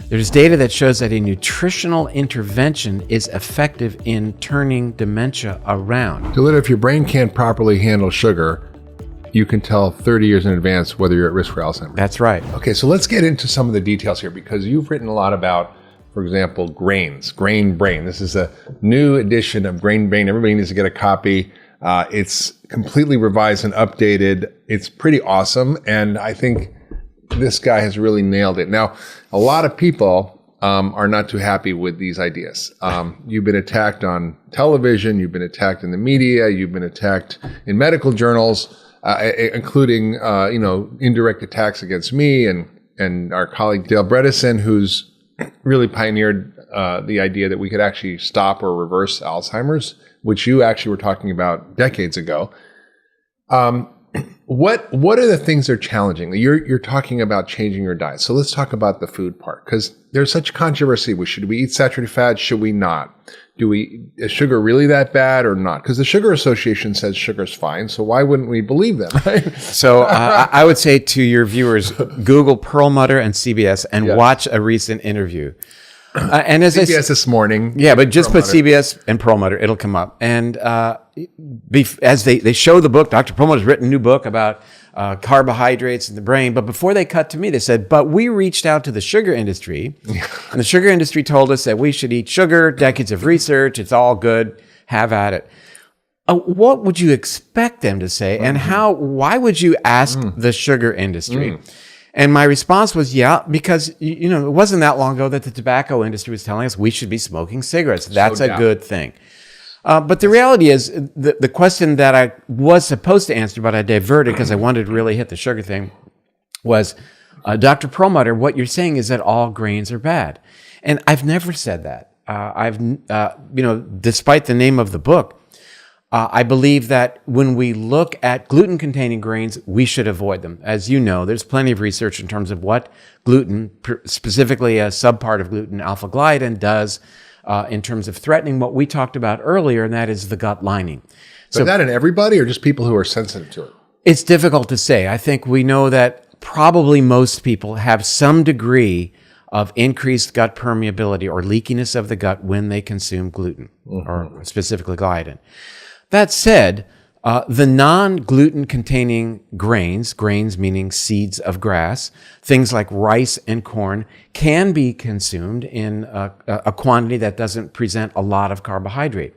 There's data that shows that a nutritional intervention is effective in turning dementia around. So if your brain can't properly handle sugar, you can tell 30 years in advance whether you're at risk for Alzheimer's. That's right. Okay, so let's get into some of the details here, because you've written a lot about, for example, Grain Brain. This is a new edition of Grain Brain. Everybody needs to get a copy. It's completely revised and updated. It's pretty awesome, and I think this guy has really nailed it. Now, a lot of people are not too happy with these ideas. You've been attacked on television, you've been attacked in the media, you've been attacked in medical journals, including indirect attacks against me and our colleague Dale Bredesen, who's really pioneered the idea that we could actually stop or reverse Alzheimer's, which you actually were talking about decades ago. What are the things that are challenging? You're talking about changing your diet. So let's talk about the food part, because there's such controversy. Should we eat saturated fat? Should we not? Is sugar really that bad or not? Because the Sugar Association says sugar's fine. So why wouldn't we believe them? Right? So I would say to your viewers, Google Perlmutter and CBS and watch a recent interview. And as CBS this morning. Yeah, but just put CBS and Perlmutter, it'll come up. And as they show the book, Dr. Perlmutter's written a new book about carbohydrates in the brain. But before they cut to me, they said, but we reached out to the sugar industry. And the sugar industry told us that we should eat sugar, decades of research, it's all good, have at it. What would you expect them to say? And why would you ask the sugar industry? And my response was, because, it wasn't that long ago that the tobacco industry was telling us we should be smoking cigarettes. That's a good thing. But the reality is, the question that I was supposed to answer, but I diverted because I wanted to really hit the sugar thing, was, Dr. Perlmutter, what you're saying is that all grains are bad. And I've never said that. Despite the name of the book, I believe that when we look at gluten-containing grains, we should avoid them. As you know, there's plenty of research in terms of what gluten, specifically a subpart of gluten, alpha-gliadin, does in terms of threatening what we talked about earlier, and that is the gut lining. So is that in everybody or just people who are sensitive to it? It's difficult to say. I think we know that probably most people have some degree of increased gut permeability or leakiness of the gut when they consume gluten, or specifically gliadin. That said, the non-gluten containing grains meaning seeds of grass, things like rice and corn, can be consumed in a quantity that doesn't present a lot of carbohydrate.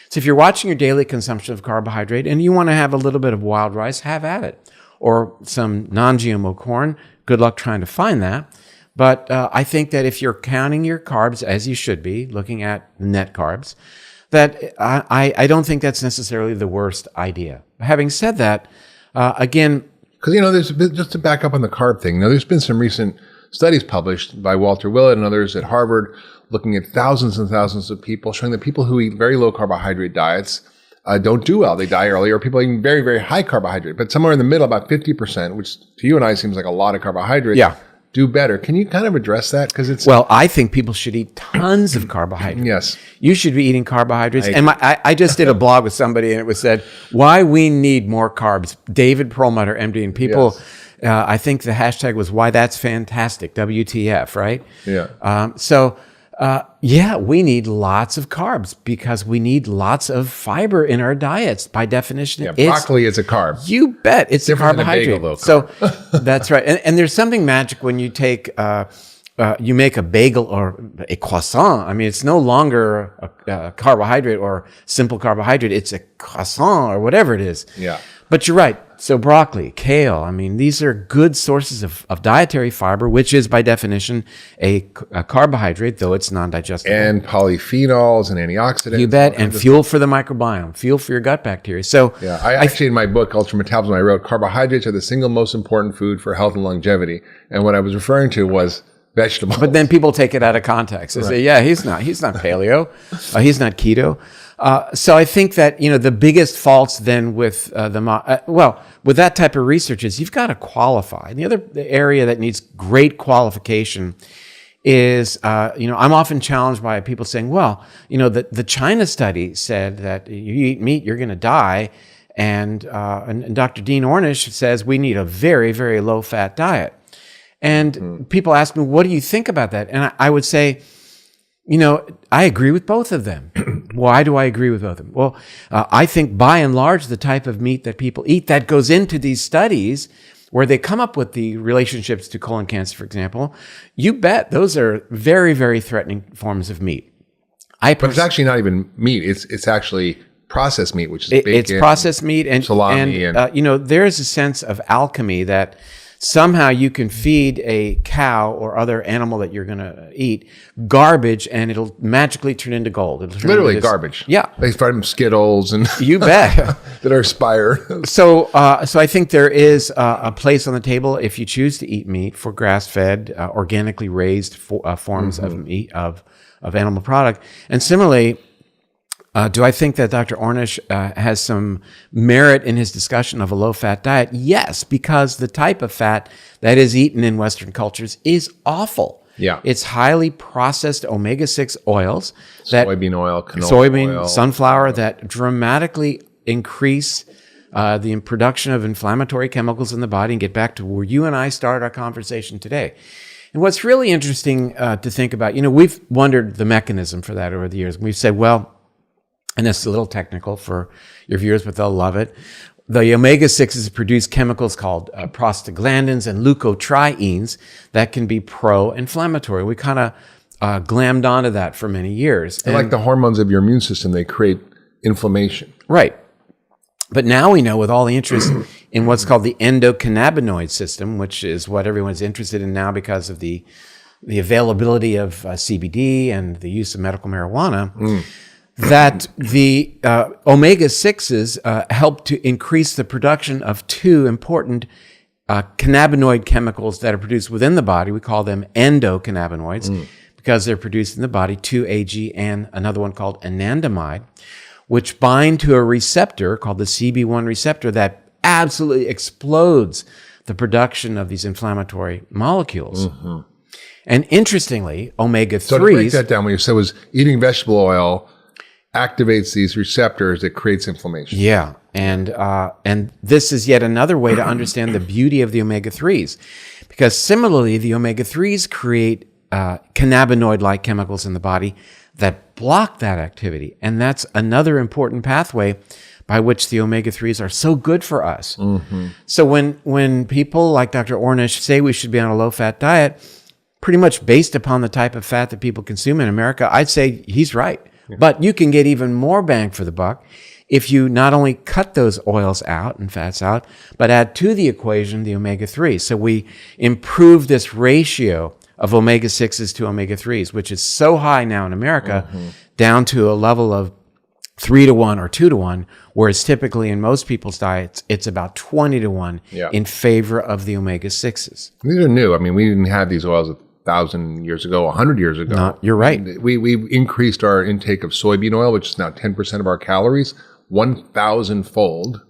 So if you're watching your daily consumption of carbohydrate and you want to have a little bit of wild rice, have at it. Or some non-GMO corn, good luck trying to find that. But I think that if you're counting your carbs, as you should be, looking at net carbs, that I don't think that's necessarily the worst idea. Having said that, again... Because, there's been, just to back up on the carb thing, there's been some recent studies published by Walter Willett and others at Harvard looking at thousands and thousands of people, showing that people who eat very low carbohydrate diets don't do well. They die early, or people eating very, very high carbohydrate. But somewhere in the middle, about 50%, which to you and I seems like a lot of carbohydrate, do better. Can you kind of address that? Well, I think people should eat tons of carbohydrates. Yes. You should be eating carbohydrates. I just did a blog with somebody, and it was said, why we need more carbs. David Perlmutter, MD, and people, I think the hashtag was why that's fantastic, WTF, right? Yeah. We need lots of carbs because we need lots of fiber in our diets. By definition, broccoli is a carb. You bet. It's a carbohydrate. Than a bagel, so that's right. And there's something magic when you take, you make a bagel or a croissant. I mean, it's no longer a carbohydrate or simple carbohydrate. It's a croissant or whatever it is. Yeah. But you're right. So broccoli, kale, I mean, these are good sources of dietary fiber, which is by definition a carbohydrate, though it's non-digestible. And polyphenols and antioxidants. You bet. And fuel for the microbiome, fuel for your gut bacteria. So I actually, in my book, Ultra Metabolism, I wrote, carbohydrates are the single most important food for health and longevity. And what I was referring to was vegetables. But then people take it out of context. They say, he's not paleo. He's not keto. So I think that, the biggest faults then with with that type of research is you've got to qualify. And the other area that needs great qualification is, I'm often challenged by people saying, the China study said that you eat meat, you're going to die. And Dr. Dean Ornish says we need a very, very low-fat diet. And people ask me, what do you think about that? And I would say, I agree with both of them. Why do I agree with both of them? Well, I think by and large, the type of meat that people eat that goes into these studies where they come up with the relationships to colon cancer, for example, you bet those are very, very threatening forms of meat. But it's actually not even meat. It's actually processed meat, which is bacon. It's processed meat and salami. And there is a sense of alchemy that somehow you can feed a cow or other animal that you're going to eat garbage and it'll magically turn into gold. It'll turn literally into garbage. Yeah. They find them Skittles and you bet that are Spire. So I think there is a place on the table if you choose to eat meat for grass-fed, organically raised forms of meat of animal product. And similarly, do I think that Dr. Ornish has some merit in his discussion of a low-fat diet? Yes, because the type of fat that is eaten in Western cultures is awful. Yeah. It's highly processed omega-6 oils. Soybean oil, canola oil. Sunflower that dramatically increase the production of inflammatory chemicals in the body and get back to where you and I started our conversation today. And what's really interesting to think about, we've wondered the mechanism for that over the years. We've said, well, and it's a little technical for your viewers, but they'll love it. The omega-6s produce chemicals called prostaglandins and leukotrienes that can be pro-inflammatory. We kind of glammed onto that for many years. They're like the hormones of your immune system. They create inflammation. Right. But now we know with all the interest in what's called the endocannabinoid system, which is what everyone's interested in now because of the availability of CBD and the use of medical marijuana, that the omega-6s help to increase the production of two important cannabinoid chemicals that are produced within the body. We call them endocannabinoids because they're produced in the body, 2-AG and another one called anandamide, which bind to a receptor called the CB1 receptor that absolutely explodes the production of these inflammatory molecules. And interestingly, omega-3s... So to break that down, what you said was eating vegetable oil activates these receptors that creates inflammation. Yeah, and this is yet another way to understand the beauty of the omega-3s, because similarly, the omega-3s create cannabinoid-like chemicals in the body that block that activity, and that's another important pathway by which the omega-3s are so good for us. So when people like Dr. Ornish say we should be on a low-fat diet, pretty much based upon the type of fat that people consume in America, I'd say he's right. But you can get even more bang for the buck if you not only cut those oils out and fats out, but add to the equation the omega-3. So we improve this ratio of omega-6s to omega-3s, which is so high now in America, down to a level of 3-to-1 or 2-to-1, whereas typically in most people's diets, it's about 20-to-1 in favor of the omega-6s. These are new. I mean, we didn't have these oils 1,000 years ago, 100 years ago. No, you're right. We've increased our intake of soybean oil, which is now 10% of our calories, 1,000-fold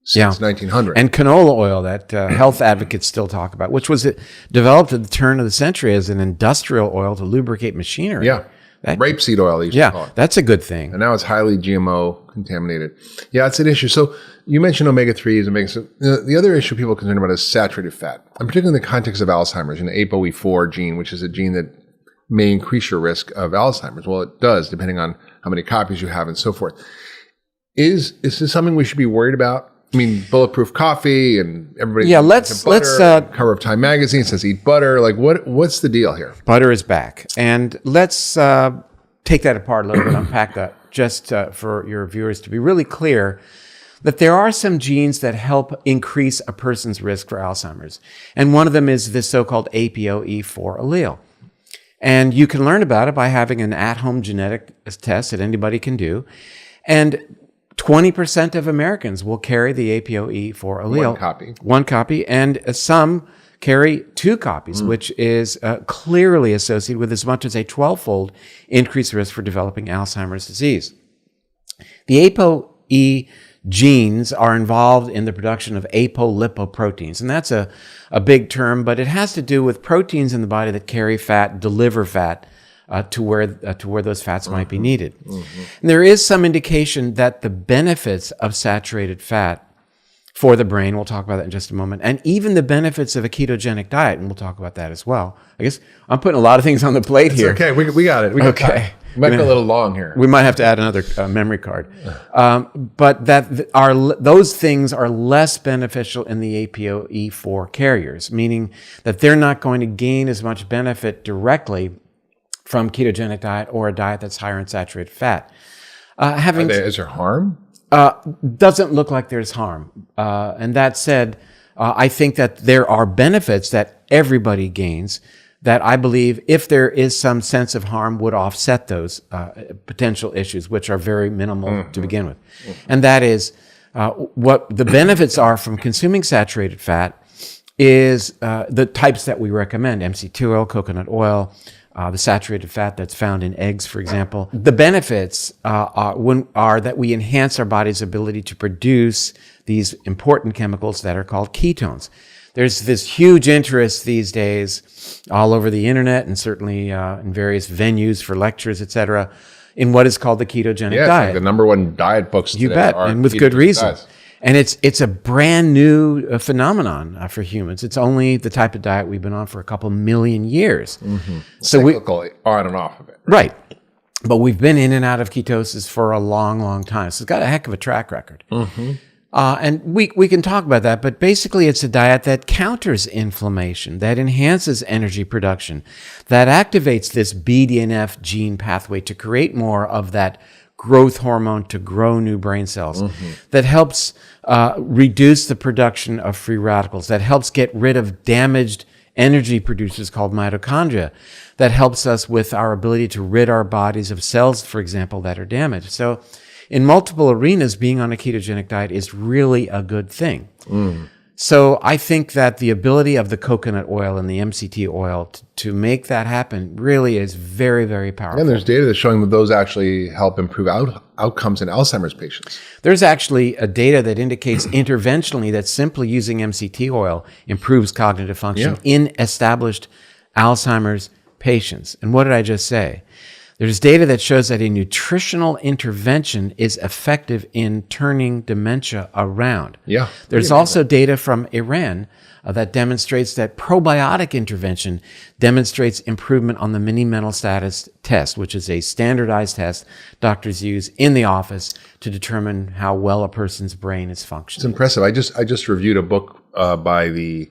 since 1900. And canola oil that health advocates still talk about, which was developed at the turn of the century as an industrial oil to lubricate machinery. Yeah. Rapeseed oil, they used to call it. That's a good thing. And now it's highly GMO contaminated. Yeah, it's an issue. So you mentioned omega-3s. The other issue people are concerned about is saturated fat. And particularly in the context of Alzheimer's, an ApoE4 gene, which is a gene that may increase your risk of Alzheimer's. Well, it does, depending on how many copies you have and so forth. Is this something we should be worried about? I mean, bulletproof coffee and everybody. Yeah, let's cover of Time magazine says eat butter. Like, what's the deal here? Butter is back, and let's take that apart a little bit, unpack that, just for your viewers to be really clear that there are some genes that help increase a person's risk for Alzheimer's, and one of them is this so-called ApoE4 allele. And you can learn about it by having an at-home genetic test that anybody can do, and 20% of Americans will carry the ApoE4 allele. One copy. And some carry 2 copies, which is clearly associated with as much as a 12-fold increased risk for developing Alzheimer's disease. The ApoE genes are involved in the production of apolipoproteins. And that's a big term, but it has to do with proteins in the body that carry fat, deliver fat, to where those fats might be needed. And there is some indication that the benefits of saturated fat for the brain. We'll talk about that in just a moment. And even the benefits of a ketogenic diet, and we'll talk about that as well. I guess I'm putting a lot of things on the plate here. Okay, we got it. We got Okay. time. Might be a little long here. We might have to add another memory card. But those things are less beneficial in the APOE4 carriers, meaning that they're not going to gain as much benefit directly from ketogenic diet or a diet that's higher in saturated fat. Is there harm? Doesn't look like there's harm. And that said, I think that there are benefits that everybody gains that I believe, if there is some sense of harm, would offset those potential issues, which are very minimal to begin with. And that is what the benefits are from consuming saturated fat is the types that we recommend: MCT oil, coconut oil, the saturated fat that's found in eggs, for example. The benefits are that we enhance our body's ability to produce these important chemicals that are called ketones. There's this huge interest these days all over the internet and certainly in various venues for lectures, et cetera, in what is called the ketogenic diet. Like the number one diet books You today bet, are and with good reason. diets. And it's a brand new phenomenon for humans. It's only the type of diet we've been on for a couple million years. So Cyclical, on and off of it. Right. But we've been in and out of ketosis for a long, long time. So it's got a heck of a track record. And we can talk about that, but basically it's a diet that counters inflammation, that enhances energy production, that activates this BDNF gene pathway to create more of that growth hormone to grow new brain cells, that helps reduce the production of free radicals, that helps get rid of damaged energy producers called mitochondria, that helps us with our ability to rid our bodies of cells, for example, that are damaged. So in multiple arenas, being on a ketogenic diet is really a good thing. So I think that the ability of the coconut oil and the MCT oil to make that happen really is very, very powerful. And there's data that's showing that those actually help improve outcomes in Alzheimer's patients. There's actually a data that indicates interventionally that simply using MCT oil improves cognitive function in established Alzheimer's patients. And what did I just say? There's data that shows that a nutritional intervention is effective in turning dementia around. Yeah. There's also data from Iran that demonstrates that probiotic intervention demonstrates improvement on the mini mental status test, which is a standardized test doctors use in the office to determine how well a person's brain is functioning. It's impressive. I just reviewed a book by the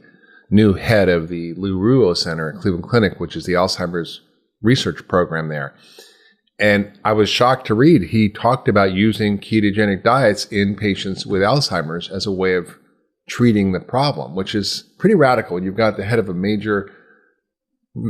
new head of the Lou Ruo Center at Cleveland Clinic, which is the Alzheimer's research program there. And I was shocked to read he talked about using ketogenic diets in patients with Alzheimer's as a way of treating the problem, which is pretty radical. You've got the head of a major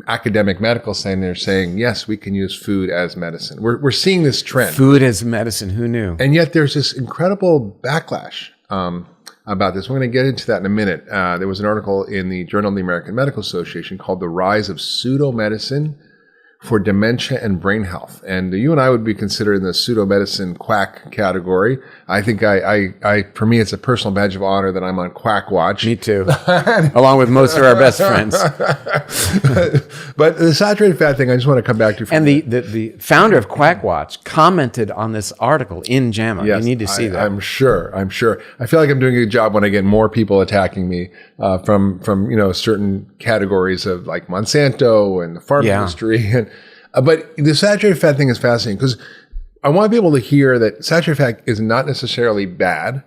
academic medical center saying, yes, we can use food as medicine. We're seeing this trend. Food as medicine, who knew? And yet there's this incredible backlash about this. We're going to get into that in a minute. There was an article in the Journal of the American Medical Association called The Rise of Pseudomedicine for Dementia and Brain Health. And you and I would be considered in the pseudomedicine quack category. I think I for me, it's a personal badge of honor that I'm on Quack Watch. Me too, along with most of our best friends. But the saturated fat thing, I just want to come back to. And the founder of Quack Watch commented on this article in JAMA. Yes, you need to see that. I'm sure. I feel like I'm doing a good job when I get more people attacking me from certain categories of like Monsanto and the farm industry. But the saturated fat thing is fascinating because I want people to hear that saturated fat is not necessarily bad,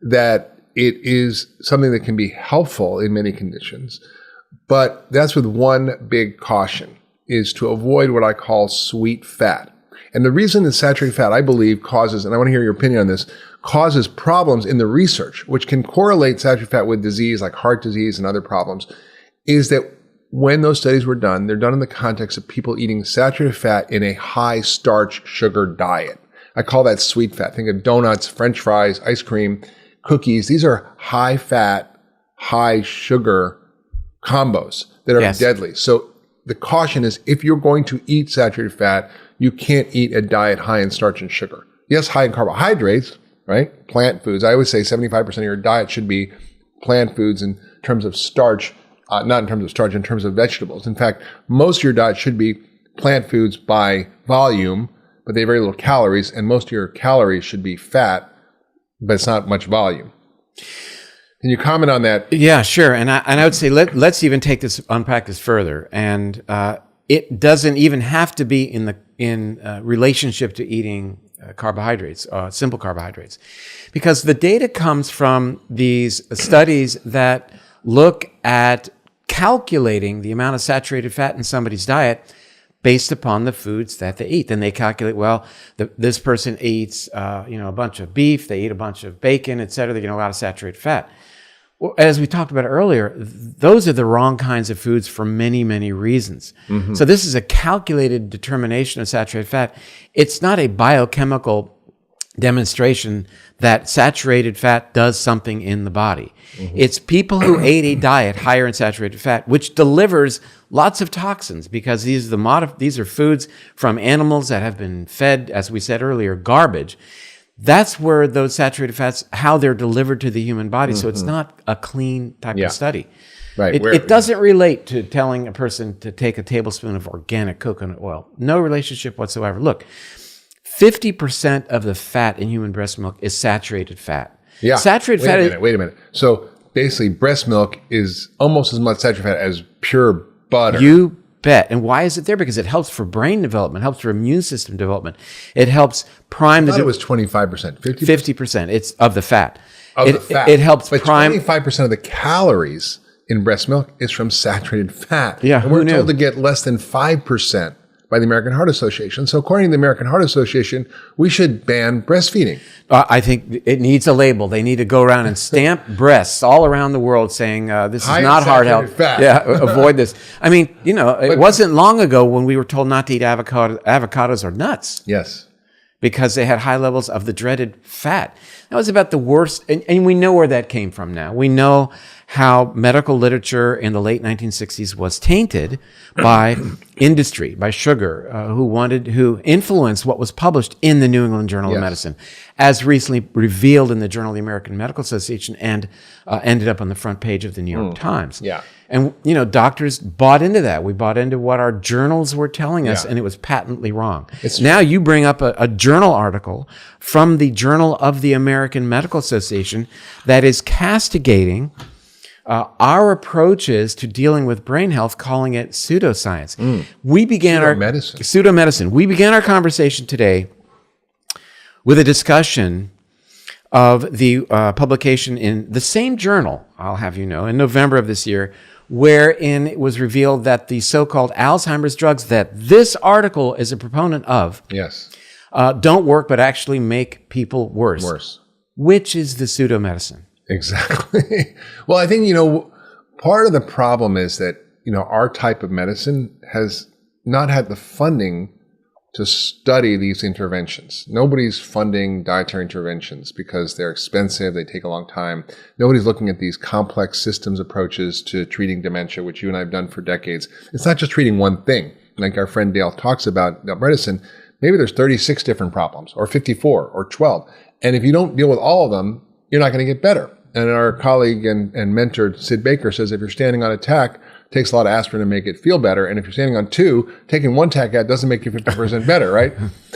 that it is something that can be helpful in many conditions. But that's with one big caution, is to avoid what I call sweet fat. And the reason that saturated fat, I believe, causes, and I want to hear your opinion on this, causes problems in the research, which can correlate saturated fat with disease like heart disease and other problems, is that when those studies were done, they're done in the context of people eating saturated fat in a high starch sugar diet. I call that sweet fat. Think of donuts, French fries, ice cream, cookies. These are high fat, high sugar combos that are deadly. So the caution is if you're going to eat saturated fat, you can't eat a diet high in starch and sugar. Yes, high in carbohydrates, right? Plant foods. I always say 75% of your diet should be plant foods in terms of starch. Not in terms of starch, in terms of vegetables. In fact, most of your diet should be plant foods by volume, but they have very little calories, and most of your calories should be fat, but it's not much volume. Can you comment on that? Yeah, sure. And I would say let's even unpack this further. And it doesn't even have to be in relationship to eating carbohydrates, simple carbohydrates, because the data comes from these studies that look at calculating the amount of saturated fat in somebody's diet based upon the foods that they eat. Then they calculate, well, this person eats, a bunch of beef, they eat a bunch of bacon, et cetera. They get a lot of saturated fat. Well, as we talked about earlier, those are the wrong kinds of foods for many, many reasons. Mm-hmm. So this is a calculated determination of saturated fat. It's not a biochemical demonstration that saturated fat does something in the body. Mm-hmm. It's people who ate a diet higher in saturated fat, which delivers lots of toxins, because these are foods from animals that have been fed, as we said earlier, garbage. That's where those saturated fats, how they're delivered to the human body. Mm-hmm. So it's not a clean type of study. Right. It doesn't relate to telling a person to take a tablespoon of organic coconut oil. No relationship whatsoever. Look, 50% of the fat in human breast milk is saturated fat. Yeah. Saturated fat. Wait a minute. So basically, breast milk is almost as much saturated fat as pure butter. You bet. And why is it there? Because it helps for brain development, helps for immune system development. It helps prime I thought it was 25%, 50%. 50%. It's of the fat. The fat. It helps but prime. 25% of the calories in breast milk is from saturated fat. Yeah, and we're told to get less than 5% by the American Heart Association. So according to the American Heart Association, we should ban breastfeeding. I think it needs a label. They need to go around and stamp breasts all around the world saying, this is not heart health. Fat. Yeah, avoid this. I mean, it wasn't long ago when we were told not to eat avocados or nuts. Yes. Because they had high levels of the dreaded fat. That was about the worst. And we know where that came from now. We know how medical literature in the late 1960s was tainted by industry, by sugar, who influenced what was published in the New England Journal of Medicine, as recently revealed in the Journal of the American Medical Association, and ended up on the front page of the New York Times. Yeah. And, doctors bought into that. We bought into what our journals were telling us, and it was patently wrong. Now you bring up a journal article from the Journal of the American Medical Association that is castigating our approaches to dealing with brain health, calling it pseudoscience. We began pseudomedicine. We began our conversation today with a discussion of the publication in the same journal, I'll have you know, in November of this year, wherein it was revealed that the so-called Alzheimer's drugs that this article is a proponent of don't work, but actually make people worse. Which is the pseudomedicine? Exactly. Well, I think, part of the problem is that, our type of medicine has not had the funding to study these interventions. Nobody's funding dietary interventions because they're expensive, they take a long time. Nobody's looking at these complex systems approaches to treating dementia, which you and I have done for decades. It's not just treating one thing. Like our friend Dale talks about medicine, maybe there's 36 different problems, or 54, or 12. And if you don't deal with all of them, you're not going to get better. And our colleague and mentor, Sid Baker, says if you're standing on a tack, it takes a lot of aspirin to make it feel better. And if you're standing on two, taking one tack out doesn't make you 50% better, right?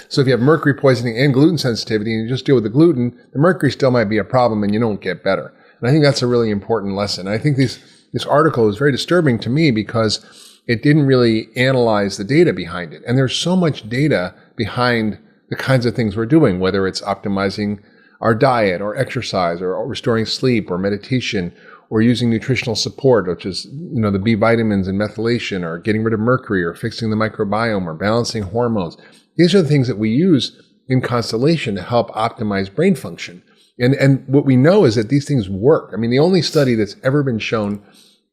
So if you have mercury poisoning and gluten sensitivity and you just deal with the gluten, the mercury still might be a problem and you don't get better. And I think that's a really important lesson. I think this article is very disturbing to me because it didn't really analyze the data behind it. And there's so much data behind the kinds of things we're doing, whether it's optimizing our diet or exercise or restoring sleep or meditation or using nutritional support, which is, the B vitamins and methylation, or getting rid of mercury or fixing the microbiome or balancing hormones. These are the things that we use in constellation to help optimize brain function. And what we know is that these things work. I mean, the only study that's ever been shown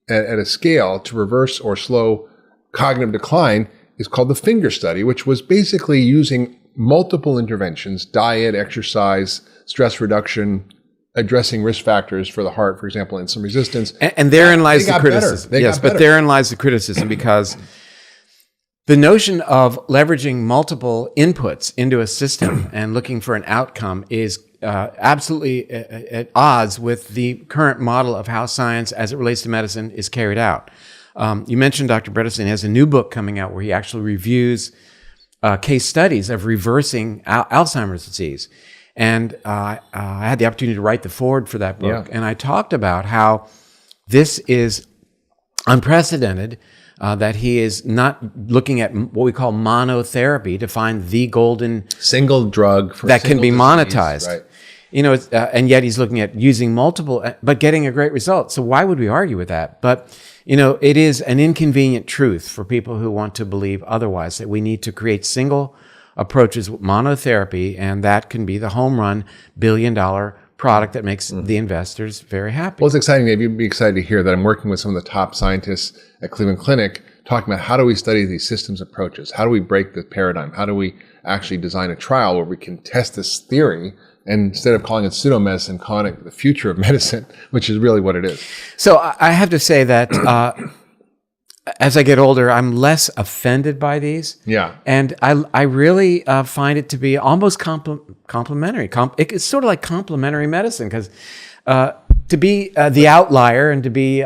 at a scale to reverse or slow cognitive decline is called the finger study, which was basically using multiple interventions: diet, exercise, stress reduction, addressing risk factors for the heart, for example, insulin resistance. And therein lies the criticism. Yes, but therein lies the criticism, because the notion of leveraging multiple inputs into a system and looking for an outcome is absolutely at odds with the current model of how science, as it relates to medicine, is carried out. You mentioned Dr. Bredesen has a new book coming out where he actually reviews case studies of reversing Alzheimer's disease. And I had the opportunity to write the foreword for that book. And I talked about how this is unprecedented, that he is not looking at what we call monotherapy to find the golden single drug for that can be disease, monetized. right? You know, and yet he's looking at using multiple, but getting a great result. So why would we argue with that? But, you know, it is an inconvenient truth for people who want to believe otherwise, that we need to create single approaches with monotherapy, and that can be the home run billion-dollar product that makes the investors very happy. Well, it's exciting, Dave. You'd be excited to hear that I'm working with some of the top scientists at Cleveland Clinic talking about how do we study these systems approaches? How do we break the paradigm? How do we actually design a trial where we can test this theory, and instead of calling it pseudomedicine, calling it the future of medicine, which is really what it is. So I have to say that as I get older, I'm less offended by these. Yeah. And I really find it to be almost complementary. It's sort of like complementary medicine, because to be the outlier and to be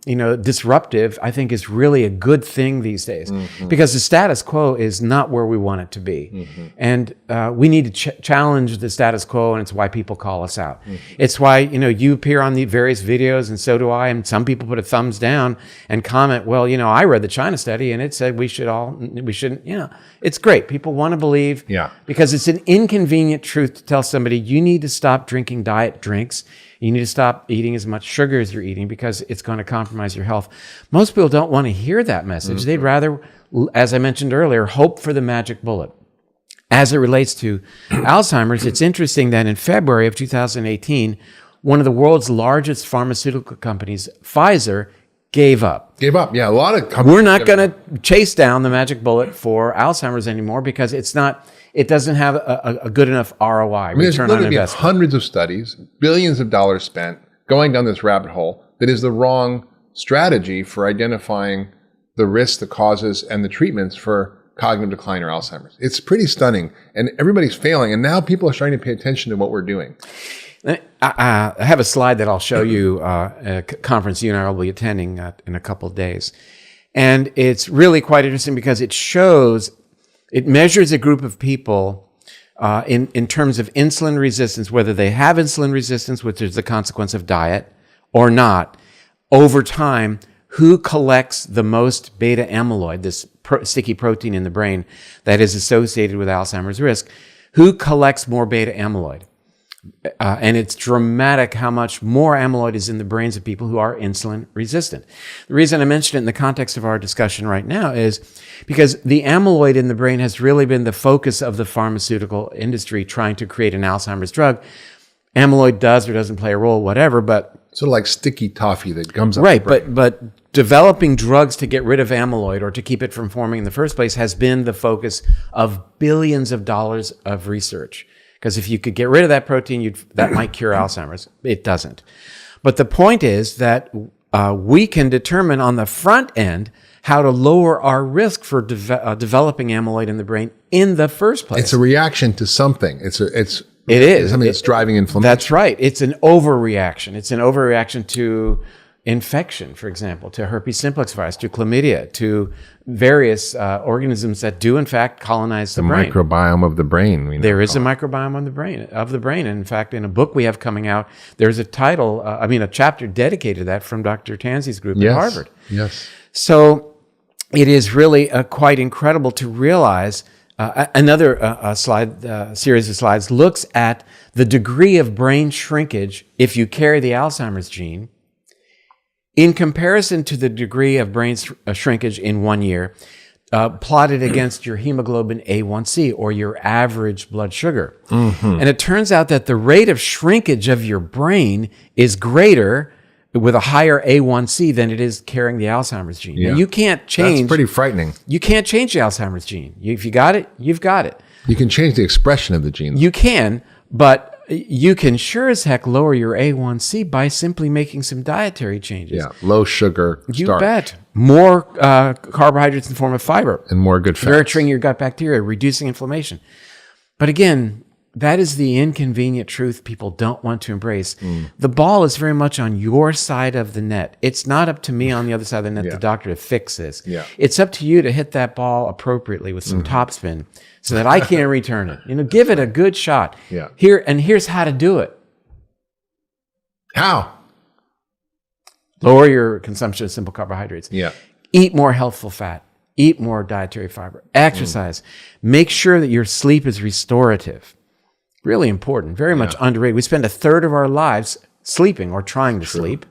disruptive, I think is really a good thing these days, because the status quo is not where we want it to be. And we need to challenge the status quo, and it's why people call us out. It's why, you appear on the various videos, and so do I, and some people put a thumbs down and comment, well, I read the China study and it said we shouldn't, it's great. People want to believe, because it's an inconvenient truth to tell somebody, you need to stop drinking diet drinks. You need to stop eating as much sugar as you're eating, because it's going to compromise your health. Most people don't want to hear that message. They'd rather, as I mentioned earlier, hope for the magic bullet. As it relates to Alzheimer's, it's interesting that in February of 2018, one of the world's largest pharmaceutical companies, Pfizer, gave up. Yeah, a lot of companies. We're not going to chase down the magic bullet for Alzheimer's anymore, because it doesn't have a good enough ROI, return on investment. Hundreds of studies, billions of dollars spent going down this rabbit hole that is the wrong strategy for identifying the risks, the causes, and the treatments for cognitive decline or Alzheimer's. It's pretty stunning, and everybody's failing, and now people are starting to pay attention to what we're doing. I have a slide that I'll show you at a conference you and I will be attending in a couple of days. And it's really quite interesting, because it measures a group of people in terms of insulin resistance, whether they have insulin resistance, which is the consequence of diet, or not, over time, who collects the most beta amyloid, this sticky protein in the brain that is associated with Alzheimer's risk, who collects more beta amyloid. And it's dramatic how much more amyloid is in the brains of people who are insulin resistant. The reason I mention it in the context of our discussion right now is because the amyloid in the brain has really been the focus of the pharmaceutical industry trying to create an Alzheimer's drug. Amyloid does or doesn't play a role, whatever, but... Sort of like sticky toffee that gums up right, the brain. but developing drugs to get rid of amyloid or to keep it from forming in the first place has been the focus of billions of dollars of research. Because if you could get rid of that protein, that might cure Alzheimer's. It doesn't. But the point is that we can determine on the front end how to lower our risk for developing amyloid in the brain in the first place. It's a reaction to something. It is something that's driving inflammation. That's right. It's an overreaction. It's an overreaction to infection, for example, to herpes simplex virus, to chlamydia, to various organisms that do in fact colonize the brain. The microbiome of the brain. There is a microbiome of the brain. And in fact, in a book we have coming out, there's a chapter dedicated to that from Dr. Tanzi's group at Harvard. Yes. So it is really quite incredible to realize. Another series of slides looks at the degree of brain shrinkage if you carry the Alzheimer's gene in comparison to the degree of brain shrinkage in 1 year, plotted against your hemoglobin A1C, or your average blood sugar. And it turns out that the rate of shrinkage of your brain is greater with a higher A1C than it is carrying the Alzheimer's gene. Yeah. Now, you can't change... That's pretty frightening. You can't change the Alzheimer's gene. If you got it, you've got it. You can change the expression of the gene. You can, but you can sure as heck lower your A1C by simply making some dietary changes. Yeah, low sugar starch. You bet. More carbohydrates in the form of fiber. And more good fats. Nurturing your gut bacteria, reducing inflammation. But again, that is the inconvenient truth people don't want to embrace. The ball is very much on your side of the net. It's not up to me on the other side of the net, the doctor, to fix this. It's up to you to hit that ball appropriately with some topspin so that I can return it. Give it a good shot. Here's how to do it. How? Lower your consumption of simple carbohydrates. Eat more healthful fat. Eat more dietary fiber. Exercise. Make sure that your sleep is restorative. Really important. Very much underrated. We spend a third of our lives sleeping or trying to sleep.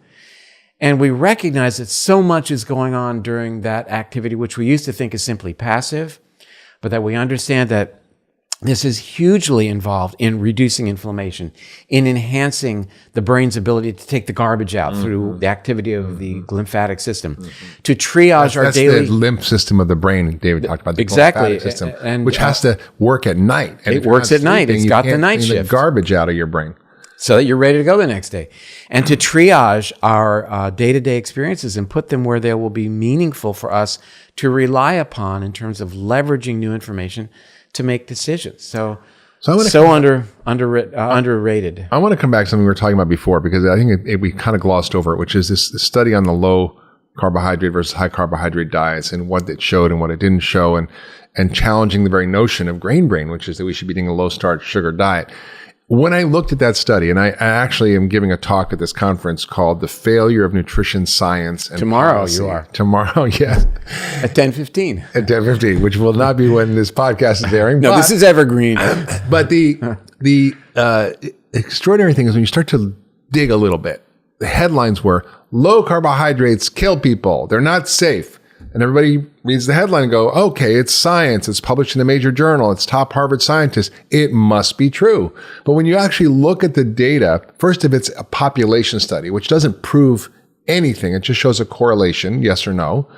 And we recognize that so much is going on during that activity, which we used to think is simply passive, but that we understand that this is hugely involved in reducing inflammation, in enhancing the brain's ability to take the garbage out through the activity of the lymphatic system, to triage our daily... That's the lymph system of the brain David talked about, the lymphatic system, which has to work at night. And it works at night. It's got the night shift. The garbage out of your brain. So that you're ready to go the next day. And to triage our day-to-day experiences and put them where they will be meaningful for us to rely upon in terms of leveraging new information to make decisions. So underrated. I want to come back to something we were talking about before, because I think we kind of glossed over it, which is this study on the low carbohydrate versus high carbohydrate diets and what it showed and what it didn't show, and challenging the very notion of grain brain, which is that we should be eating a low starch sugar diet. When I looked at that study, and I actually am giving a talk at this conference called The Failure of Nutrition Science and Tomorrow Policy. you are. Tomorrow, yes. At 10:15. At 10:15, which will not be when this podcast is airing. No, this is evergreen. But the extraordinary thing is when you start to dig a little bit, the headlines were, low carbohydrates kill people. They're not safe. And everybody reads the headline and go, okay, it's science. It's published in a major journal. It's top Harvard scientists. It must be true. But when you actually look at the data, first, if it's a population study, which doesn't prove anything, it just shows a correlation, yes or no.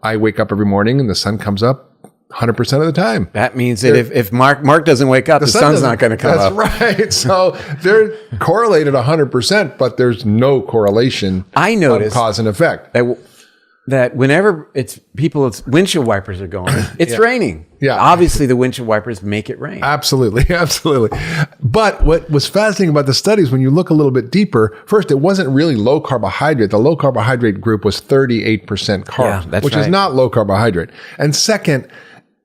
I wake up every morning and the sun comes up 100% of the time. That means that if Mark doesn't wake up, the sun's not going to come up. That's right. So they're correlated 100%, but there's no correlation on cause and effect. That whenever it's windshield wipers are going, it's raining. Obviously, the windshield wipers make it rain. Absolutely. But what was fascinating about the studies, when you look a little bit deeper, first, it wasn't really low carbohydrate. The low carbohydrate group was 38% carbs, which is not low carbohydrate. And second,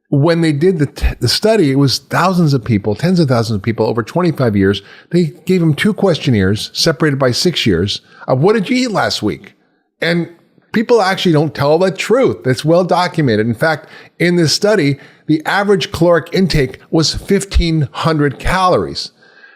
when they did the study, it was thousands of people, tens of thousands of people over 25 years. They gave them 2 questionnaires separated by 6 years of what did you eat last week? And people actually don't tell the truth. It's well documented. In fact, in this study, the average caloric intake was 1,500 calories.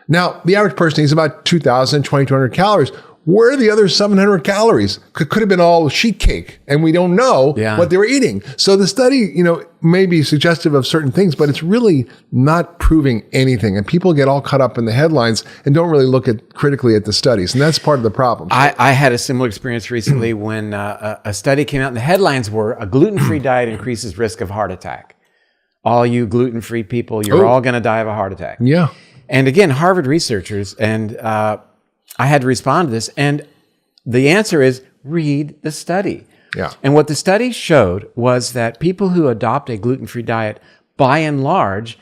Now, the average person eats about 2,000, 2,200 calories. Where are the other 700 calories? Could have been all sheet cake, and we don't know what they were eating. So the study, may be suggestive of certain things, but it's really not proving anything. And people get all caught up in the headlines and don't really look critically at the studies. And that's part of the problem. I had a similar experience recently when a study came out and the headlines were, a gluten-free diet increases risk of heart attack. All you gluten-free people, you're all going to die of a heart attack. Yeah. And again, Harvard researchers, and I had to respond to this, and the answer is read the study. Yeah. And what the study showed was that people who adopt a gluten-free diet, by and large,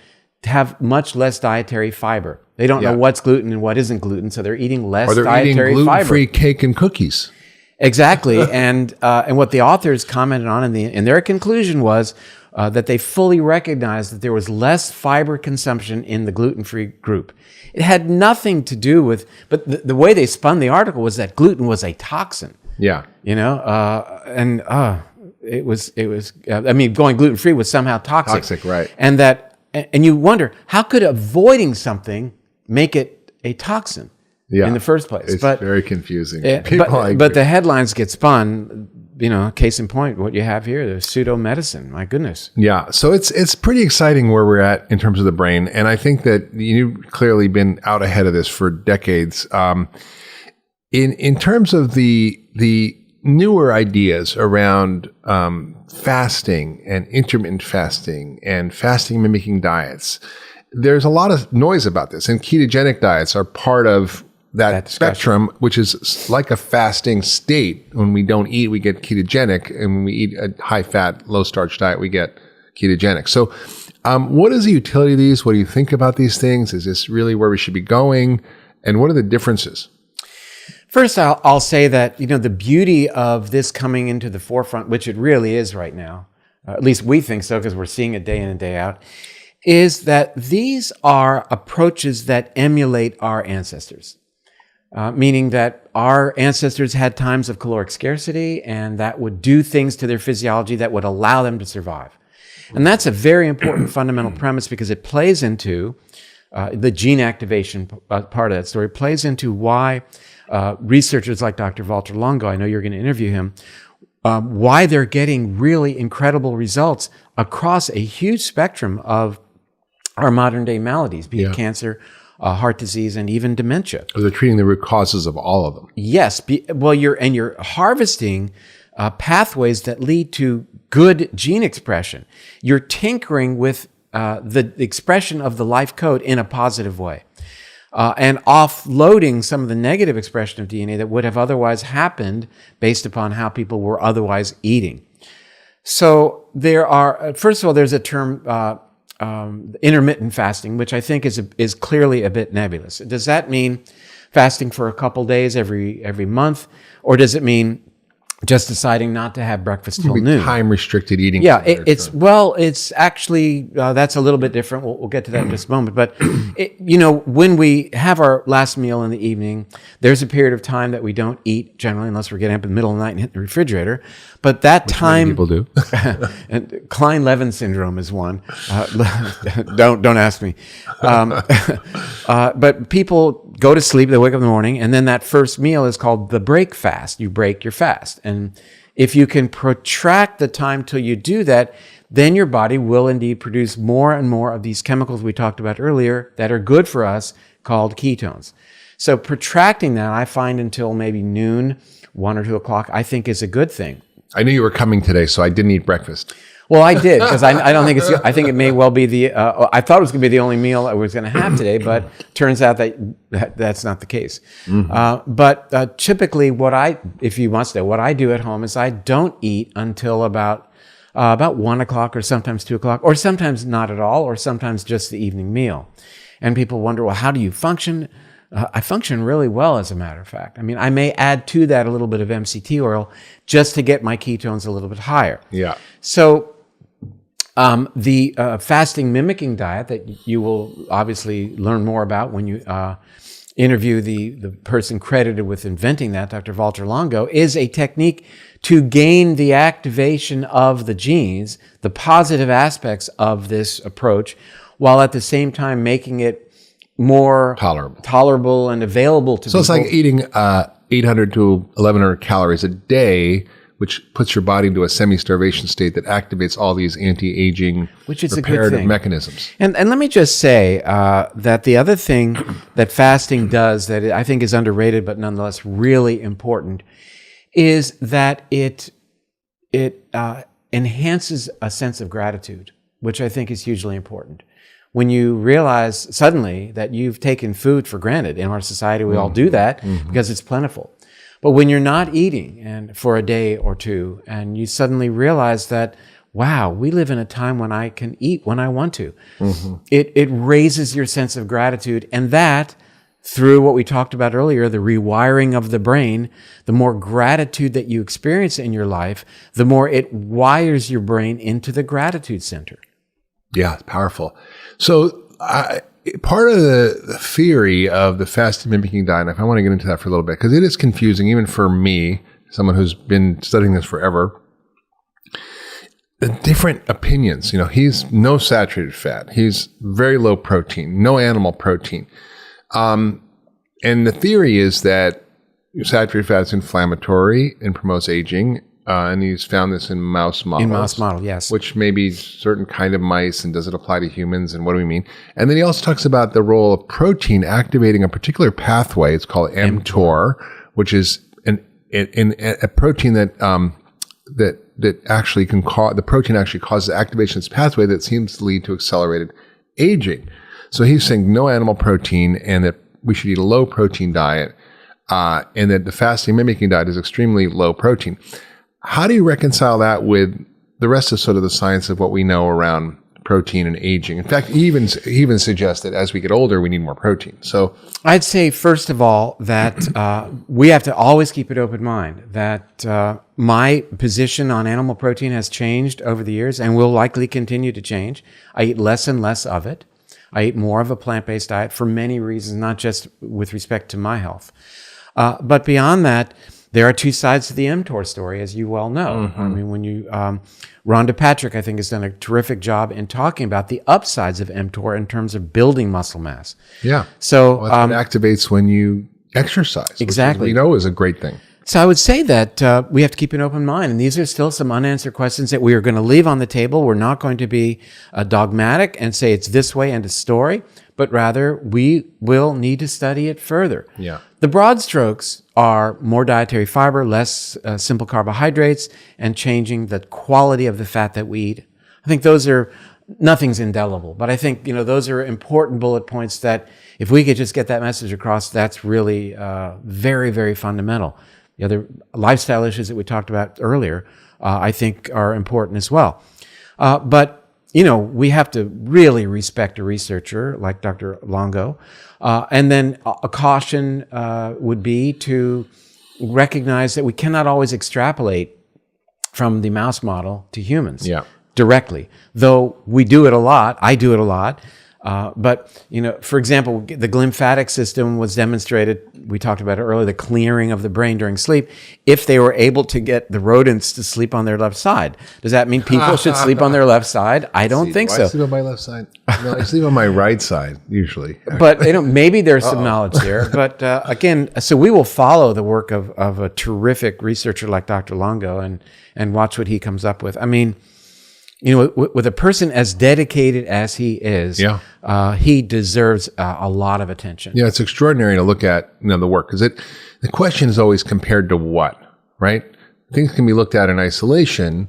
have much less dietary fiber. They don't know what's gluten and what isn't gluten, so they're eating less dietary fiber. Or they're eating gluten-free cake and cookies. Exactly. And what the authors commented on in their conclusion was that they fully recognized that there was less fiber consumption in the gluten-free group. It had nothing to do with, but the way they spun the article was that gluten was a toxin. Yeah. It was, going gluten-free was somehow toxic. Toxic, right. And you wonder, how could avoiding something make it a toxin in the first place? It's very confusing. But the headlines get spun. Case in point, what you have here, the pseudo-medicine. My goodness. Yeah. So it's pretty exciting where we're at in terms of the brain. And I think that you've clearly been out ahead of this for decades. In terms of the newer ideas around fasting and intermittent fasting and fasting mimicking diets, there's a lot of noise about this. And ketogenic diets are part of that spectrum, which is like a fasting state. When we don't eat, we get ketogenic. And when we eat a high-fat, low-starch diet, we get ketogenic. So What is the utility of these? What do you think about these things? Is this really where we should be going? And what are the differences? First, I'll say that, the beauty of this coming into the forefront, which it really is right now, at least we think so because we're seeing it day in and day out, is that these are approaches that emulate our ancestors. Meaning that our ancestors had times of caloric scarcity and that would do things to their physiology that would allow them to survive. And that's a very important fundamental premise because it plays into the gene activation part of that story, plays into why researchers like Dr. Walter Longo, I know you're going to interview him, why they're getting really incredible results across a huge spectrum of our modern day maladies, be it cancer, heart disease, and even dementia. So they're treating the root causes of all of them. Yes. You're harvesting pathways that lead to good gene expression. You're tinkering with the expression of the life code in a positive way. And offloading some of the negative expression of DNA that would have otherwise happened based upon how people were otherwise eating. So first of all, there's a term, intermittent fasting, which I think is clearly a bit nebulous. Does that mean fasting for a couple days every month, or does it mean just deciding not to have breakfast till noon? Time restricted eating. Yeah, it's actually that's a little bit different. We'll get to that in just a moment. But when we have our last meal in the evening, there's a period of time that we don't eat generally, unless we're getting up in the middle of the night and hitting the refrigerator. But that time, many people do. And Klein-Levin syndrome is one. Don't ask me. But people go to sleep, they wake up in the morning, and then that first meal is called the break fast. You break your fast. And if you can protract the time till you do that, then your body will indeed produce more and more of these chemicals we talked about earlier that are good for us, called ketones. So protracting that, I find until maybe noon, 1 or 2 o'clock, I think is a good thing. I knew you were coming today, so I didn't eat breakfast. Well, I did, because I don't think I think it may well be I thought it was going to be the only meal I was going to have today, but turns out that's not the case. Mm-hmm. But typically if you want to know, what I do at home is I don't eat until about 1 o'clock or sometimes 2 o'clock, or sometimes not at all, or sometimes just the evening meal. And people wonder, well, how do you function? I function really well, as a matter of fact. I mean, I may add to that a little bit of MCT oil just to get my ketones a little bit higher. Yeah. So the fasting mimicking diet that you will obviously learn more about when you interview the person credited with inventing that, Dr. Walter Longo, is a technique to gain the activation of the genes, the positive aspects of this approach, while at the same time making it more tolerable and available to people. So it's like eating 800 to 1,100 calories a day, which puts your body into a semi-starvation state that activates all these anti-aging reparative mechanisms. And let me just say that the other thing that fasting does that I think is underrated but nonetheless really important is that it enhances a sense of gratitude, which I think is hugely important. When you realize suddenly that you've taken food for granted, in our society we all do that because it's plentiful. But when you're not eating and for a day or two, and you suddenly realize that, wow, we live in a time when I can eat when I want to, it raises your sense of gratitude. And that, through what we talked about earlier, the rewiring of the brain, the more gratitude that you experience in your life, the more it wires your brain into the gratitude center. Yeah, it's powerful. So part of the theory of the fasting mimicking diet, if I want to get into that for a little bit, because it is confusing even for me, someone who's been studying this forever, the different opinions. He's no saturated fat. He's very low protein, no animal protein. And the theory is that saturated fat is inflammatory and promotes aging. And he's found this in mouse models. In mouse model, yes. Which may be certain kind of mice, and does it apply to humans, and what do we mean? And then he also talks about the role of protein activating a particular pathway. It's called mTOR, which is a protein that actually can cause, the protein actually causes activation of this pathway that seems to lead to accelerated aging. So he's saying no animal protein, and that we should eat a low protein diet, and that the fasting mimicking diet is extremely low protein. How do you reconcile that with the rest of sort of the science of what we know around protein and aging. In fact, he even suggests that as we get older, we need more protein. So I'd say, first of all, that we have to always keep an open mind that my position on animal protein has changed over the years and will likely continue to change. I eat less and less of it. I eat more of a plant-based diet for many reasons, not just with respect to my health. But beyond that, there are two sides to the mTOR story, as you well know. I mean, when you, Rhonda Patrick, I think, has done a terrific job in talking about the upsides of mTOR in terms of building muscle mass. yeah. So Well, it activates when you exercise. Exactly. Which we know is a great thing. So I would say that we have to keep an open mind, and these are still some unanswered questions that we are going to leave on the table. We're not going to be dogmatic and say it's this way and a story, but rather we will need to study it further. Yeah. The broad strokes are more dietary fiber, less simple carbohydrates, and changing the quality of the fat that we eat. I think those are, nothing's indelible, but I think, those are important bullet points that if we could just get that message across, that's really very, very fundamental. The other lifestyle issues that we talked about earlier, I think are important as well. But we have to really respect a researcher like Dr. Longo. And then a caution would be to recognize that we cannot always extrapolate from the mouse model to humans directly, though we do it a lot. I do it a lot. But, for example, the glymphatic system was demonstrated, we talked about it earlier, the clearing of the brain during sleep, if they were able to get the rodents to sleep on their left side. Does that mean people should sleep on their left side? I don't think so. I sleep on my left side. No, I sleep on my right side, usually. But maybe there's some knowledge there. But again, so we will follow the work of a terrific researcher like Dr. Longo and watch what he comes up with. I mean, with a person as dedicated as he is, he deserves a lot of attention. Yeah, it's extraordinary to look at the work, because the question is always compared to what, right? Things can be looked at in isolation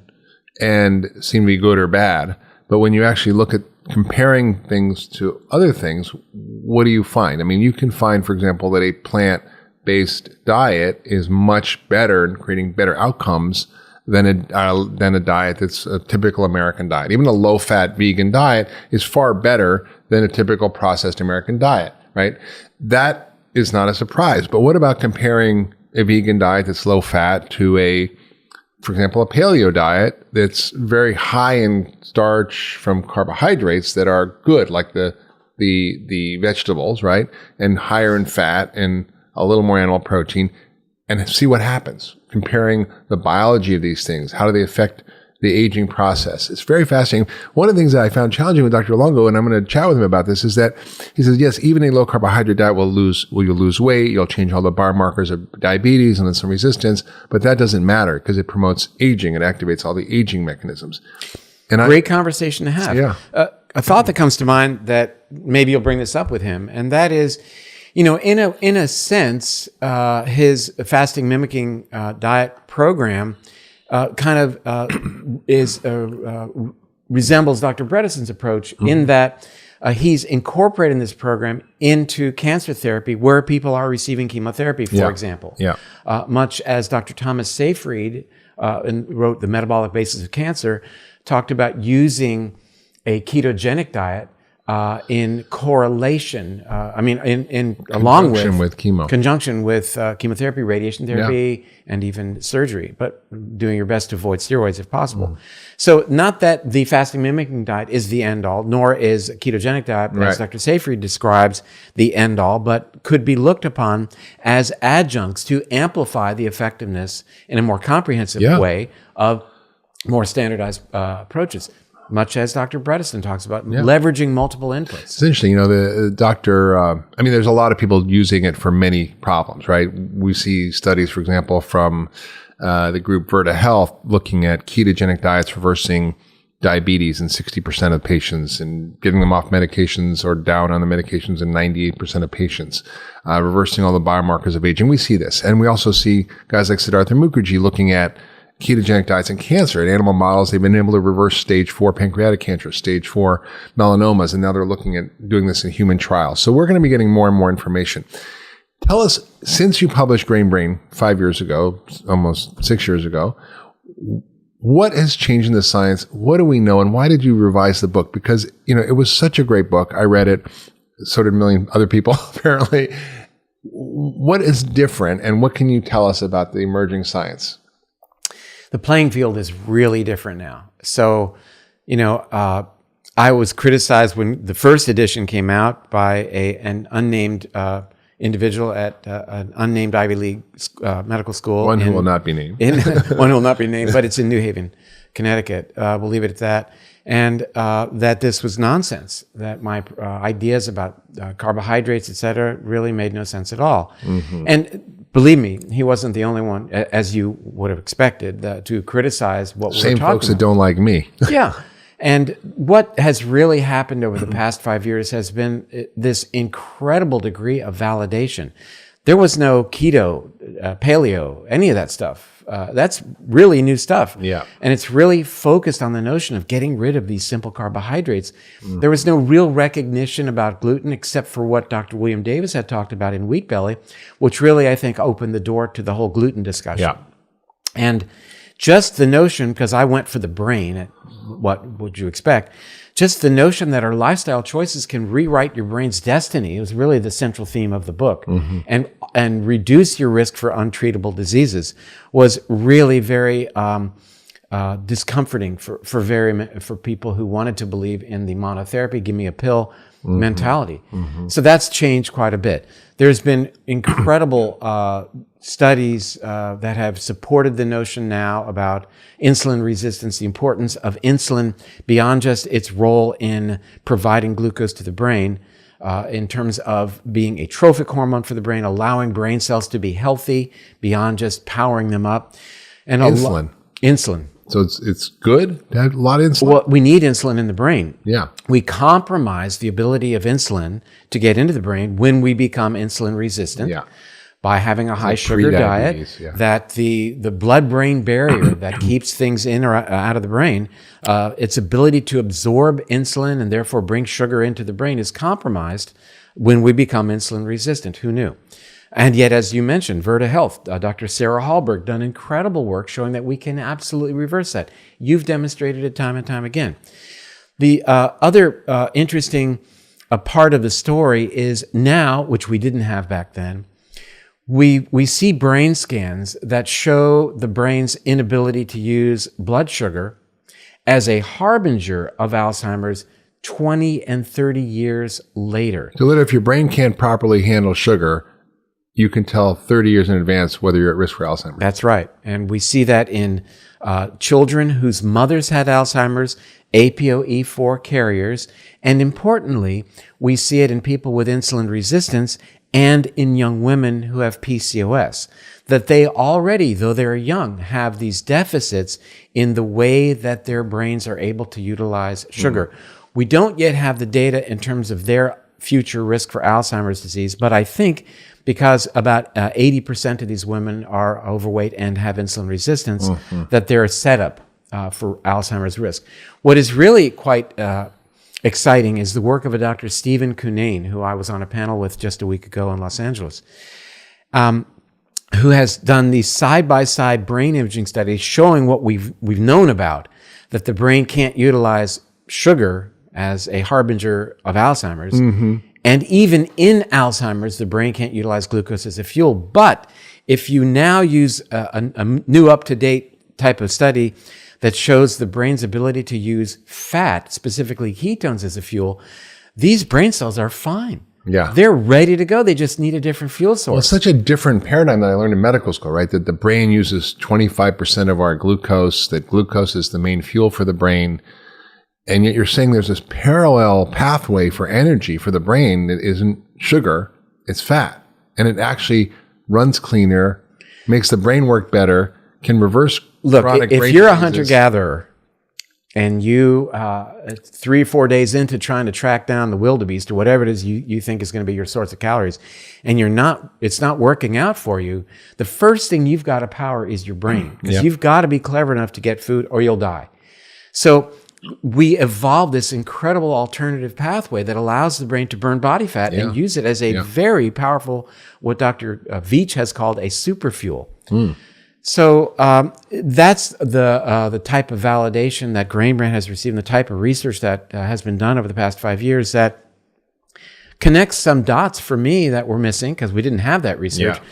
and seem to be good or bad, but when you actually look at comparing things to other things, what do you find? I mean, you can find, for example, that a plant-based diet is much better in creating better outcomes than a diet that's a typical American diet. Even a low-fat vegan diet is far better than a typical processed American diet, right? That is not a surprise. But what about comparing a vegan diet that's low-fat to for example, a paleo diet that's very high in starch from carbohydrates that are good, like the vegetables, right? And higher in fat and a little more animal protein, and see what happens. Comparing the biology of these things, how do they affect the aging process? It's very fascinating. One of the things that I found challenging with Dr. Longo, and I'm going to chat with him about this, is that he says, yes, even a low carbohydrate diet you'll lose weight, you'll change all the biomarkers of diabetes and then some resistance, but that doesn't matter because it promotes aging. It activates all the aging mechanisms. And Great conversation to have. Yeah. A thought that comes to mind that maybe you'll bring this up with him, and that is, in a sense, his fasting mimicking diet program resembles Dr. Bredesen's approach in that he's incorporating this program into cancer therapy where people are receiving chemotherapy, for example. Yeah. Much as Dr. Thomas Seyfried wrote The Metabolic Basis of Cancer, talked about using a ketogenic diet in correlation, conjunction with chemotherapy, radiation therapy, and even surgery, but doing your best to avoid steroids if possible. So not that the fasting mimicking diet is the end all, nor is a ketogenic diet, as Dr. Seyfried describes, the end all, but could be looked upon as adjuncts to amplify the effectiveness in a more comprehensive way of more standardized approaches. Much as Dr. Bredesen talks about, leveraging multiple inputs. It's interesting, the doctor, there's a lot of people using it for many problems, right? We see studies, for example, from the group Virta Health looking at ketogenic diets reversing diabetes in 60% of patients and getting them off medications or down on the medications in 98% of patients, reversing all the biomarkers of aging. We see this. And we also see guys like Siddhartha Mukherjee looking at ketogenic diets in cancer. In animal models, they've been able to reverse stage 4 pancreatic cancer, stage 4 melanomas, and now they're looking at doing this in human trials. So we're going to be getting more and more information. Tell us, since you published Grain Brain 5 years ago, almost 6 years ago, what has changed in the science? What do we know? And why did you revise the book? Because, it was such a great book. I read it. So did a million other people, apparently. What is different, and what can you tell us about the emerging science? The playing field is really different now. So, I was criticized when the first edition came out by an unnamed individual at an unnamed Ivy League medical school. One who will not be named. One who will not be named, but it's in New Haven, Connecticut. We'll leave it at that. And that this was nonsense, that my ideas about carbohydrates, et cetera, really made no sense at all. Mm-hmm. And believe me, he wasn't the only one, as you would have expected, to criticize what we're talking about. Same folks that don't like me. Yeah. And what has really happened over the past 5 years has been this incredible degree of validation. There was no keto, paleo, any of that stuff. That's really new stuff. Yeah. And it's really focused on the notion of getting rid of these simple carbohydrates. There was no real recognition about gluten except for what Dr. William Davis had talked about in Wheat Belly, which really, I think, opened the door to the whole gluten discussion. Yeah. And just the notion, because I went for the brain, what would you expect? Just the notion that our lifestyle choices can rewrite your brain's destiny was really the central theme of the book, and reduce your risk for untreatable diseases was really very discomforting for people who wanted to believe in the monotherapy, give me a pill mentality. So that's changed quite a bit. There's been incredible studies that have supported the notion now about insulin resistance, the importance of insulin beyond just its role in providing glucose to the brain, in terms of being a trophic hormone for the brain, allowing brain cells to be healthy beyond just powering them up. And insulin. So it's good to have a lot of insulin? Well, we need insulin in the brain. Yeah. We compromise the ability of insulin to get into the brain when we become insulin resistant. Yeah. By having a high sugar diet, that the blood-brain barrier that keeps things in or out of the brain, its ability to absorb insulin and therefore bring sugar into the brain is compromised when we become insulin resistant. Who knew? And yet, as you mentioned, Virta Health, Dr. Sarah Hallberg done incredible work showing that we can absolutely reverse that. You've demonstrated it time and time again. The other interesting part of the story is now, which we didn't have back then, we see brain scans that show the brain's inability to use blood sugar as a harbinger of Alzheimer's 20 and 30 years later. So if your brain can't properly handle sugar, you can tell 30 years in advance whether you're at risk for Alzheimer's. That's right. And we see that in children whose mothers had Alzheimer's, APOE4 carriers, and importantly, we see it in people with insulin resistance and in young women who have PCOS, that they already, though they're young, have these deficits in the way that their brains are able to utilize sugar. We don't yet have the data in terms of their future risk for Alzheimer's disease, but I think because about 80% of these women are overweight and have insulin resistance, that they're set up for Alzheimer's risk. What is really quite exciting is the work of a Dr. Stephen Cunnane, who I was on a panel with just a week ago in Los Angeles, who has done these side-by-side brain imaging studies showing what we've known about, that the brain can't utilize sugar as a harbinger of Alzheimer's. And even in Alzheimer's, the brain can't utilize glucose as a fuel. But if you now use a new up-to-date type of study that shows the brain's ability to use fat, specifically ketones, as a fuel, these brain cells are fine. Yeah. They're ready to go. They just need a different fuel source. Well, it's such a different paradigm that I learned in medical school, right? That the brain uses 25% of our glucose, that glucose is the main fuel for the brain. And yet you're saying there's this parallel pathway for energy for the brain that isn't sugar, it's fat. And it actually runs cleaner, makes the brain work better, can reverse chronic brain if you're a diseases. hunter-gatherer and you 3 or 4 days into trying to track down the wildebeest or whatever it is you think is going to be your source of calories, and it's not working out for you, the first thing you've got to power is your brain, because you've got to be clever enough to get food or you'll die. So we evolved this incredible alternative pathway that allows the brain to burn body fat and use it as a very powerful, what Dr. Veach has called a superfuel. So that's the type of validation that Grain Brain has received, and the type of research that has been done over the past 5 years that connects some dots for me that were missing because we didn't have that research. Yeah.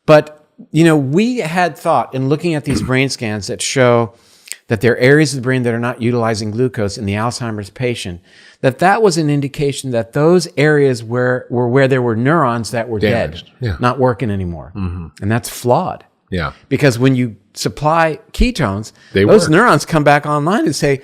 But, we had thought in looking at these brain scans that show that there are areas of the brain that are not utilizing glucose in the Alzheimer's patient, that was an indication that those areas were where there were neurons that were Damaged. dead, not working anymore. And that's flawed. Yeah. Because when you supply ketones, They those work. neurons come back online and say,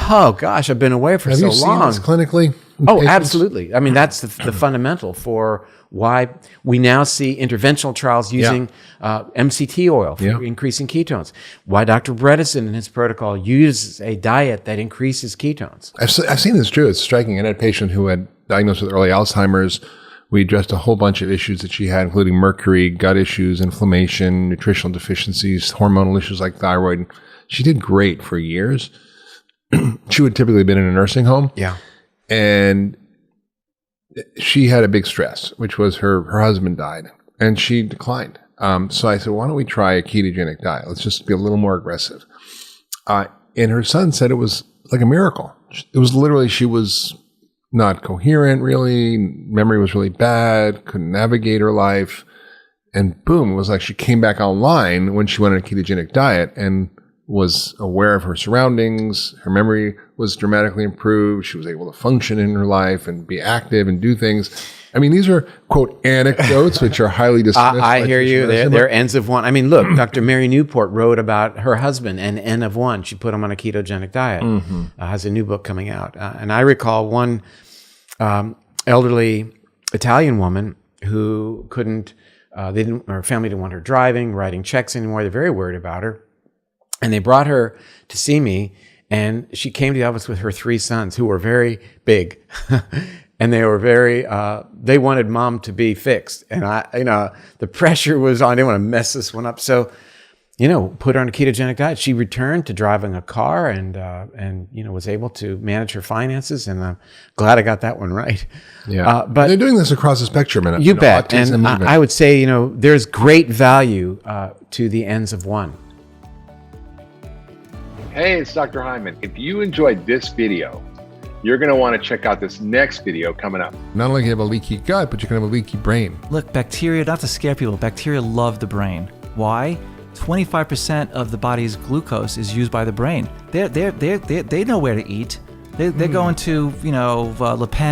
oh gosh, I've been away for Have so you seen long. this clinically? in Oh, patients? absolutely. I mean, that's the fundamental for why we now see interventional trials using MCT oil for increasing ketones. Why Dr. Bredesen in his protocol uses a diet that increases ketones. I've seen this too. It's striking. I had a patient who had diagnosed with early Alzheimer's. We addressed a whole bunch of issues that she had, including mercury, gut issues, inflammation, nutritional deficiencies, hormonal issues like thyroid. She did great for years. She would typically have been in a nursing home. Yeah. And she had a big stress, which was her husband died, and she declined. So I said, why don't we try a ketogenic diet? Let's just be a little more aggressive. And her son said it was like a miracle. It was literally, she was not coherent, really. Memory was really bad, couldn't navigate her life. And boom, it was like she came back online when she went on a ketogenic diet and was aware of her surroundings. Her memory was dramatically improved. She was able to function in her life and be active and do things. I mean, these are, quote, anecdotes, which are highly dismissed. I hear you. They're ends of one. I mean, look, Dr. Mary Newport wrote about her husband and N of one. She put him on a ketogenic diet. Has a new book coming out. And I recall one elderly Italian woman who couldn't, her family didn't want her driving, writing checks anymore. They're very worried about her. And they brought her to see me, and she came to the office with her 3 sons who were very big. And they were they wanted mom to be fixed. And the pressure was on. I didn't want to mess this one up. So, put her on a ketogenic diet. She returned to driving a car and was able to manage her finances. And I'm glad I got that one right. Yeah. But they're doing this across the spectrum. You bet. And I would say, there's great value to the ends of one. Hey, it's Dr. Hyman. If you enjoyed this video, you're going to want to check out this next video coming up. Not only can you have a leaky gut, but you can have a leaky brain. Look, bacteria, not to scare people, bacteria love the brain. Why? 25% of the body's glucose is used by the brain. They know where to eat. They're going to, Le Pen